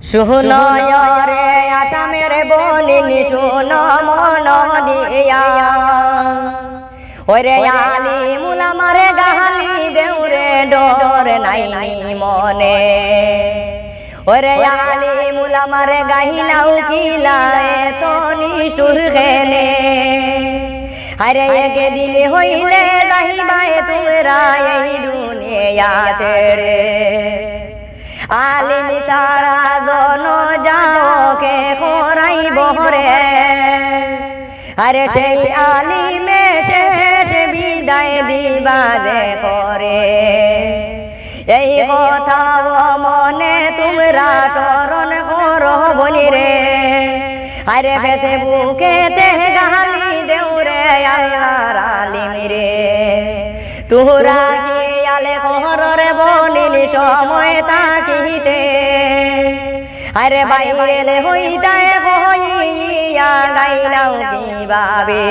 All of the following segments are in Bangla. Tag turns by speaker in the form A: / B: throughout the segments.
A: শুনো রে আসামের বনিনি শুনো মন দিয়া ওরে আলিমুল আমারে গালি দেউরে ডর নাই মনে ওরে আলিমুল আমারে গাহিলাও খিলায় তো নিষ্ঠুর খেনে আরে একে দিনে হইলে যাইবাই তোমরা এই দুনিয়া ছেড়ে আলিম ছাড়া জন যাও কে খরাই বহরে আরে সেই আলিমে শেষ বিদায় দিবা যে করে এই কথা মনে তোমরা স্মরণ করো বলি রে আরে বেঁচে বুকেতে গালি দেউরে আল্লাহর আলিম রে তোরা কি আলে খররে বনিনি সময় তাকিতে আরে বাইরে হইতায় হইয়া গাইলাও কিভাবে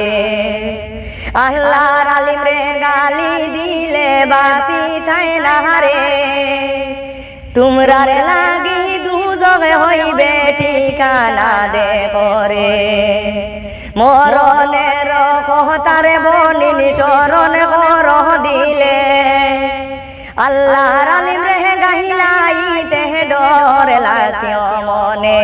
A: আল্লাহর আলিম রে গালি দিলে বাতি থাই না রে তোমরা রে লাগি দুজগে হইবে ঠিকানা দে করে মরণের কথারে বনিনি স্মরণ কর দিলে আল্লাহর আলিম রে গাহিলাইতে ডর লাগে মনে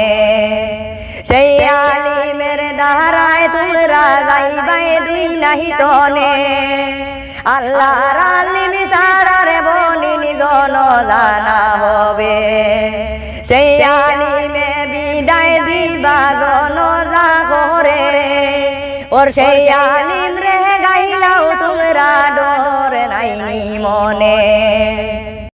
A: সেই আলিমের দ্বারায় তোমরা যাইবাই দুই নাহি তনে আল্লাহর আলিম ছাড়ার বনিনি জন জানা হবে সেই আলিমে বিদায় দিবা জন যা করে ওর সেই আলিম রে গাইলাও তোমরা ডর নাইনি মনে।